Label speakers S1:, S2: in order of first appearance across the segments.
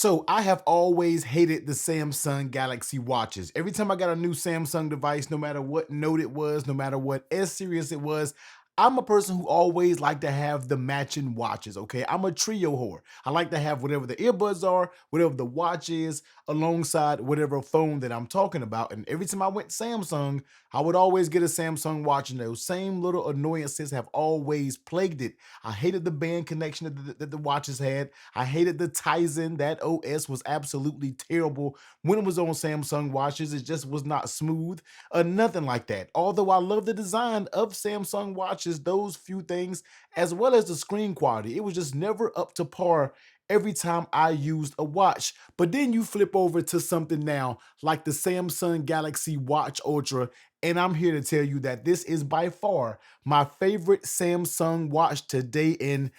S1: So I have always hated the Samsung Galaxy watches. Every time I got a new Samsung device, no matter what note it was, no matter what S series it was, I'm a person who always like to have the matching watches, okay? I'm a trio whore. I like to have whatever the earbuds are, whatever the watch is, alongside whatever phone that I'm talking about. And every time I went Samsung, I would always get a Samsung watch, and those same little annoyances have always plagued it. I hated the band connection that the watches had. I hated the Tizen. That OS was absolutely terrible when it was on Samsung watches. It just was not smooth, nothing like that. Although I love the design of Samsung watches, those few things, as well as the screen quality, it was just never up to par every time I used a watch. But then you flip over to something now like the Samsung Galaxy Watch Ultra, and I'm here to tell you that this is by far my favorite Samsung watch today. And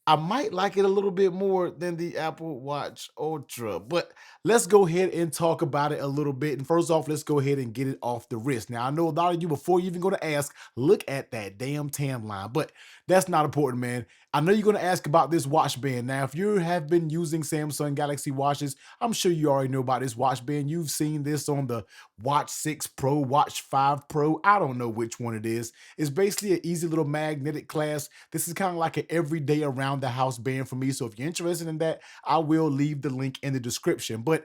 S1: I might like it a little bit more than the Apple Watch Ultra, but let's go ahead and talk about it a little bit. And first off, let's go ahead and get it off the wrist. Now, I know a lot of you, before you even go to ask, look at that damn tan line, but that's not important, man. I know you're going to ask about this watch band. Now, if you have been using Samsung Galaxy watches, I'm sure you already know about this watch band. You've seen this on the Watch 6 Pro, Watch 5 Pro. I don't know which one it is. It's basically an easy little magnetic clasp. This is kind of like an everyday around the house band for me. So if you're interested in that, I will leave the link in the description. But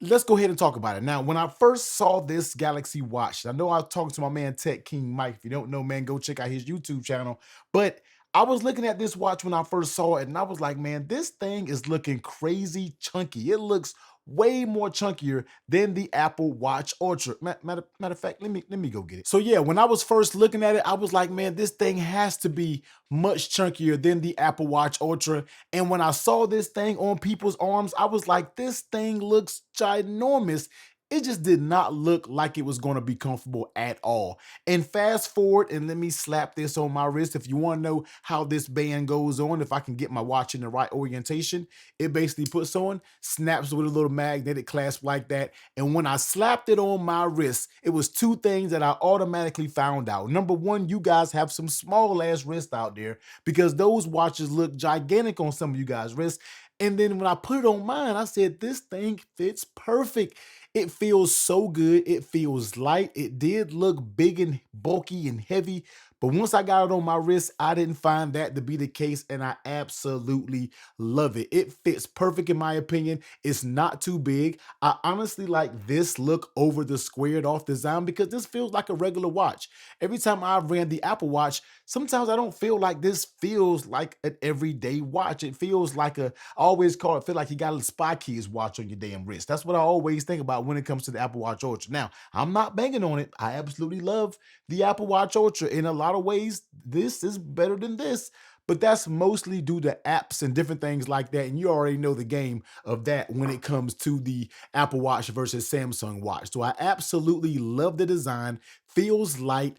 S1: let's go ahead and talk about it. Now, when I first saw this Galaxy Watch, I know I was talking to my man Tech King Mike. If you don't know, man, go check out his YouTube channel. But I was looking at this watch when I first saw it, and I was like, man, this thing is looking crazy chunky. It looks way more chunkier than the Apple Watch Ultra. Matter of fact, let me go get it. So yeah, when I was first looking at it, I was like, man, this thing has to be much chunkier than the Apple Watch Ultra. And when I saw this thing on people's arms, I was like, this thing looks ginormous. It just did not look like it was going to be comfortable at all. And fast forward, and let me slap this on my wrist. If you want to know how this band goes on, if I can get my watch in the right orientation, it basically puts on, snaps with a little magnetic clasp like that. And when I slapped it on my wrist, it was two things that I automatically found out. Number one, you guys have some small ass wrists out there, because those watches look gigantic on some of you guys' wrists. And then when I put it on mine, I said, this thing fits perfect. It feels so good. It feels light. It did look big and bulky and heavy, but once I got it on my wrist, I didn't find that to be the case, and I absolutely love it. It fits perfect in my opinion. It's not too big. I honestly like this look over the squared off design, because this feels like a regular watch. Every time I've ran the Apple Watch, sometimes I don't feel like this feels like an everyday watch. It feels like I always call it, feel like you got a Spy Kids watch on your damn wrist. That's what I always think about when it comes to the Apple Watch Ultra. Now, I'm not banging on it. I absolutely love the Apple Watch Ultra. In a lot of ways, this is better than this, but that's mostly due to apps and different things like that. And you already know the game of that when it comes to the Apple Watch versus Samsung Watch. So I absolutely love the design, feels light,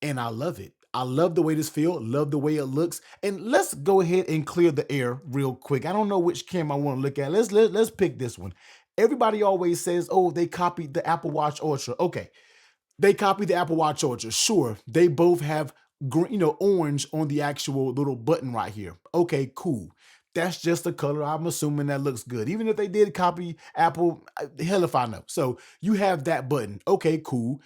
S1: and I love it. I love the way this feels, love the way it looks. And let's go ahead and clear the air real quick. I don't know which camera I want to look at. Let's pick this one. Everybody always says, "Oh, they copied the Apple Watch Ultra." Okay, they copied the Apple Watch Ultra. Sure, they both have green, orange on the actual little button right here. Okay, cool. That's just the color. I'm assuming that looks good. Even if they did copy Apple, hell if I know. So you have that button. Okay, cool.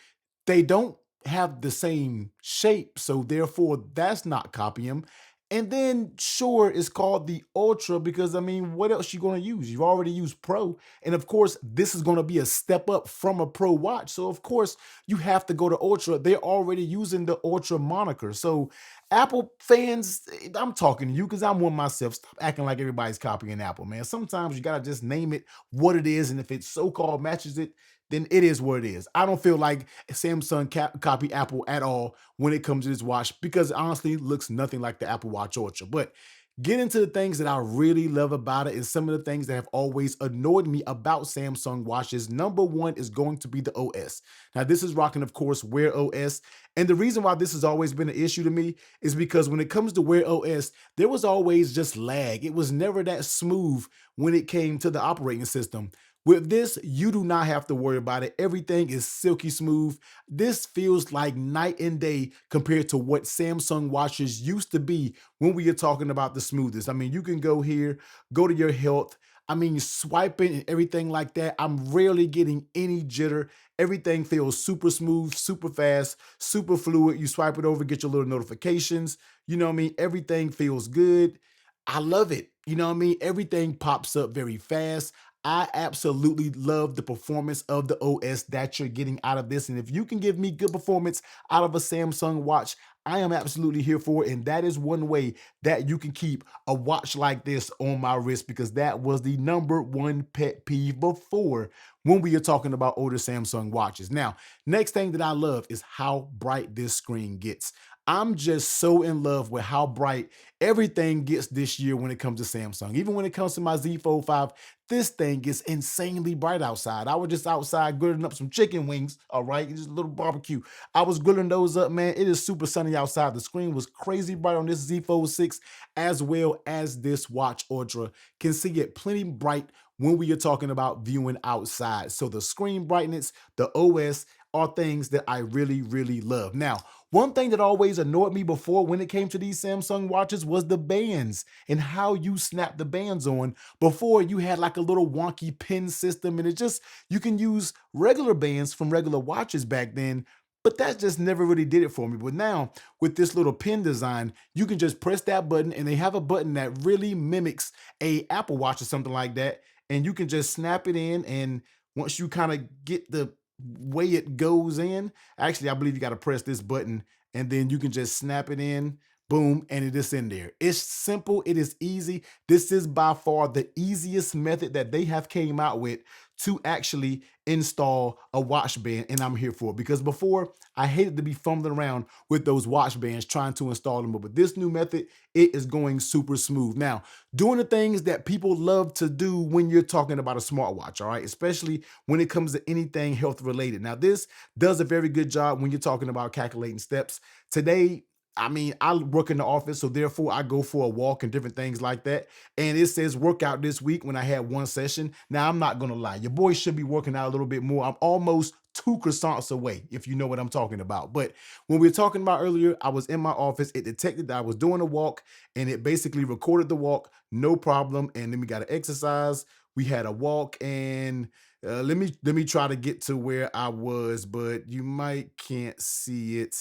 S1: They don't have the same shape, so therefore that's not copying. And then sure, it's called the Ultra because, I mean, what else you going to use? You've already used Pro, and of course this is going to be a step up from a Pro watch, so of course you have to go to Ultra. They're already using the Ultra moniker. So Apple fans, I'm talking to you because I'm one myself. Stop acting like everybody's copying Apple, man. Sometimes you got to just name it what it is, and if it so-called matches it, then it is what it is. I don't feel like Samsung copy Apple at all when it comes to this watch, because it honestly looks nothing like the Apple Watch Ultra. But get into the things that I really love about it, and some of the things that have always annoyed me about Samsung watches. Number one is going to be the OS. Now, this is rocking, of course, Wear OS. And the reason why this has always been an issue to me is because when it comes to Wear OS, there was always just lag. It was never that smooth when it came to the operating system. With this, you do not have to worry about it. Everything is silky smooth. This feels like night and day compared to what Samsung watches used to be when we are talking about the smoothest. I mean, you can go here, go to your health. I mean, swiping and everything like that, I'm rarely getting any jitter. Everything feels super smooth, super fast, super fluid. You swipe it over, get your little notifications. You know what I mean? Everything feels good. I love it. You know what I mean? Everything pops up very fast. I absolutely love the performance of the OS that you're getting out of this. And if you can give me good performance out of a Samsung watch, I am absolutely here for it. And that is one way that you can keep a watch like this on my wrist, because that was the number one pet peeve before when we are talking about older Samsung watches. Now, next thing that I love is how bright this screen gets. I'm just so in love with how bright everything gets this year when it comes to Samsung. Even when it comes to my Z Fold 5, this thing gets insanely bright outside. I was just outside grilling up some chicken wings, all right, just a little barbecue. I was grilling those up, man. It is super sunny outside. The screen was crazy bright on this Z Fold 6, as well as this Watch Ultra. Can see it plenty bright when we are talking about viewing outside. So the screen brightness, the OS are things that I really, really love. Now, one thing that always annoyed me before when it came to these Samsung watches was the bands and how you snap the bands on. Before, you had like a little wonky pin system, and it just, you can use regular bands from regular watches back then, but that just never really did it for me. But now with this little pin design, you can just press that button, and they have a button that really mimics a Apple Watch or something like that, and you can just snap it in. And once you kind of get the way it goes in, actually, I believe you got to press this button, and then you can just snap it in, boom, and it is in there. It's simple, it is easy. This is by far the easiest method that they have came out with to actually install a watch band, and I'm here for it. Because before, I hated to be fumbling around with those watch bands trying to install them, but with this new method, it is going super smooth. Now, doing the things that people love to do when you're talking about a smartwatch, all right, especially when it comes to anything health related. Now, this does a very good job when you're talking about calculating steps. Today, I mean, I work in the office, so therefore I go for a walk and different things like that. And it says workout this week when I had one session. Now, I'm not gonna lie, your boy should be working out a little bit more. I'm almost 2 croissants away, if you know what I'm talking about. But when we were talking about earlier, I was in my office, it detected that I was doing a walk, and it basically recorded the walk, no problem. And then we got to exercise. We had a walk, and let me try to get to where I was, but you might can't see it.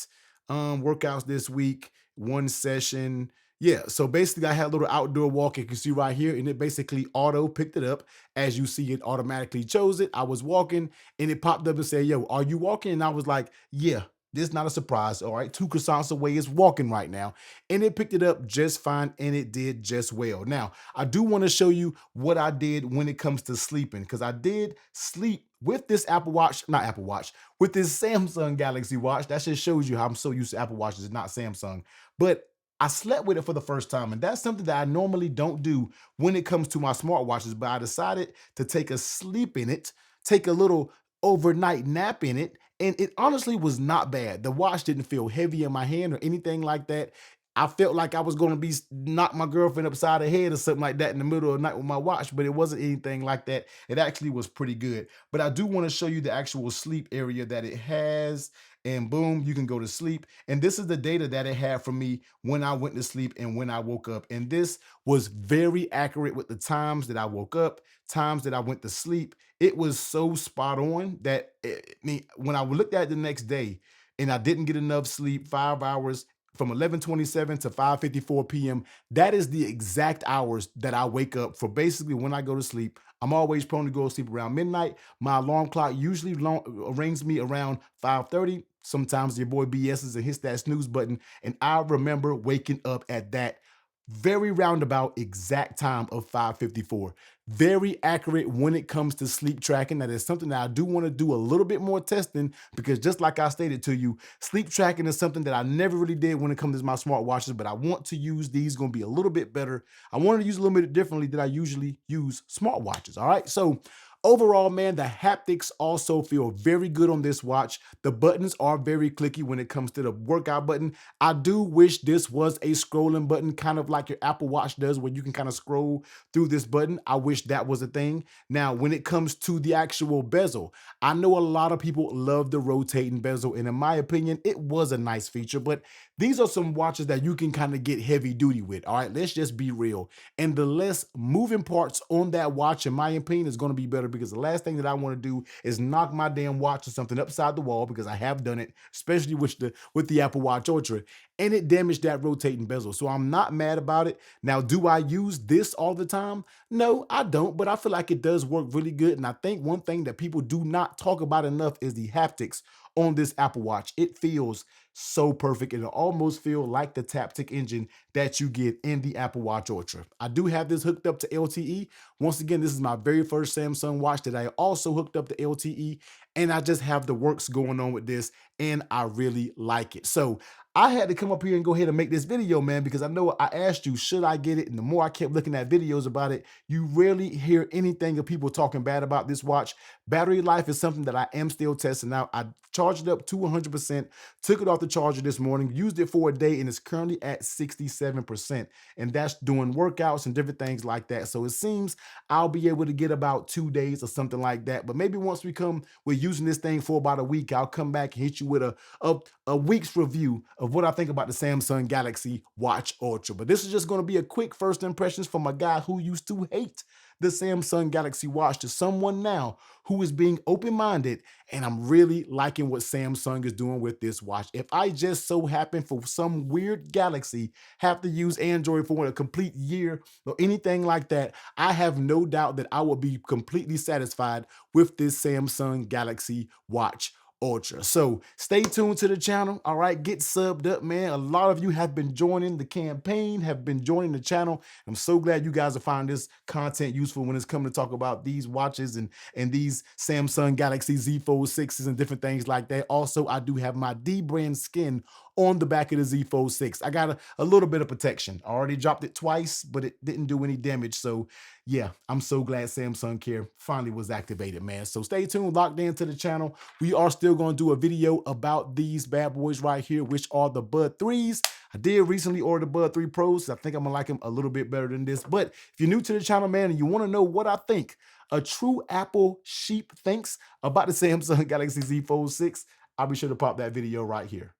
S1: Workouts this week, one session. Yeah, so basically I had a little outdoor walk, you can see right here, and it basically auto picked it up. As you see, it automatically chose it. I was walking, and it popped up and said, yo, are you walking? And I was like, yeah, this is not a surprise. All right, 2 croissants away is walking right now. And it picked it up just fine, and it did just well. Now, I do want to show you what I did when it comes to sleeping, because I did sleep with this Apple Watch, not Apple Watch, with this Samsung Galaxy Watch. That just shows you how I'm so used to Apple Watches and not Samsung. But I slept with it for the first time, and that's something that I normally don't do when it comes to my smartwatches. But I decided to take a sleep in it, take a little overnight nap in it, and it honestly was not bad. The watch didn't feel heavy in my hand or anything like that. I felt like I was going to be knock my girlfriend upside the head or something like that in the middle of the night with my watch, but it wasn't anything like that. It actually was pretty good. But I do want to show you the actual sleep area that it has, and boom, you can go to sleep. And this is the data that it had for me when I went to sleep and when I woke up. And this was very accurate with the times that I woke up, times that I went to sleep. It was so spot on that when I looked at it the next day and I didn't get enough sleep, 5 hours from 11:27 to 5:54 p.m. That is the exact hours that I wake up for basically when I go to sleep. I'm always prone to go to sleep around midnight. My alarm clock usually rings me around 5:30. Sometimes your boy BS's and hits that snooze button. And I remember waking up at that very roundabout exact time of 5:54. Very accurate when it comes to sleep tracking. That is something that I do want to do a little bit more testing, because just like I stated to you, sleep tracking is something that I never really did when it comes to my smartwatches, but I want to use these, going to be a little bit better. I wanted to use a little bit differently than I usually use smartwatches. All right. So overall, man, the haptics also feel very good on this watch. The buttons are very clicky when it comes to the workout button. I do wish this was a scrolling button, kind of like your Apple Watch does, where you can kind of scroll through this button. I wish that was a thing. Now, when it comes to the actual bezel, I know a lot of people love the rotating bezel, and in my opinion, it was a nice feature, but these are some watches that you can kind of get heavy duty with. All right, let's just be real. And the less moving parts on that watch, in my opinion, is going to be better, because the last thing that I want to do is knock my damn watch or something upside the wall, because I have done it, especially with the Apple Watch Ultra, and it damaged that rotating bezel. So I'm not mad about it. Now, do I use this all the time? No, I don't, but I feel like it does work really good. And I think one thing that people do not talk about enough is the haptics on this Apple Watch. It feels so perfect. It'll almost feel like the Taptic engine that you get in the Apple Watch Ultra. I do have this hooked up to LTE. Once again, this is my very first Samsung watch that I also hooked up to LTE, and I just have the works going on with this, and I really like it. So I had to come up here and go ahead and make this video, man, because I know I asked you, should I get it? And the more I kept looking at videos about it, you rarely hear anything of people talking bad about this watch. Battery life is something that I am still testing out. I charged it up to 100%, took it off the charger this morning, used it for a day, and it's currently at 67%. And that's doing workouts and different things like that. So it seems I'll be able to get about 2 days or something like that. But maybe once we come with using this thing for about a week, I'll come back and hit you with a week's review of what I think about the Samsung Galaxy Watch Ultra. But this is just going to be a quick first impressions from a guy who used to hate the Samsung Galaxy Watch to someone now who is being open-minded, and I'm really liking what Samsung is doing with this watch. If I just so happen for some weird Galaxy have to use Android for a complete year or anything like that, I have no doubt that I will be completely satisfied with this Samsung Galaxy Watch Ultra. So stay tuned to the channel. All right, get subbed up, man. A lot of you have been joining the campaign, have been joining the channel. I'm so glad you guys are finding this content useful when it's coming to talk about these watches and these Samsung Galaxy Z Fold 6s and different things like that. Also, I do have my D brand skin on the back of the Z Fold 6. I got a little bit of protection. I already dropped it twice, but it didn't do any damage. So yeah, I'm so glad Samsung Care finally was activated, man. So stay tuned, locked into the channel. We are still going to do a video about these bad boys right here, which are the Bud 3s. I did recently order the Bud 3 Pros. I think I'm gonna like them a little bit better than this. But if you're new to the channel, man, and you want to know what I think a true Apple sheep thinks about the Samsung Galaxy Z Fold 6, I'll be sure to pop that video right here.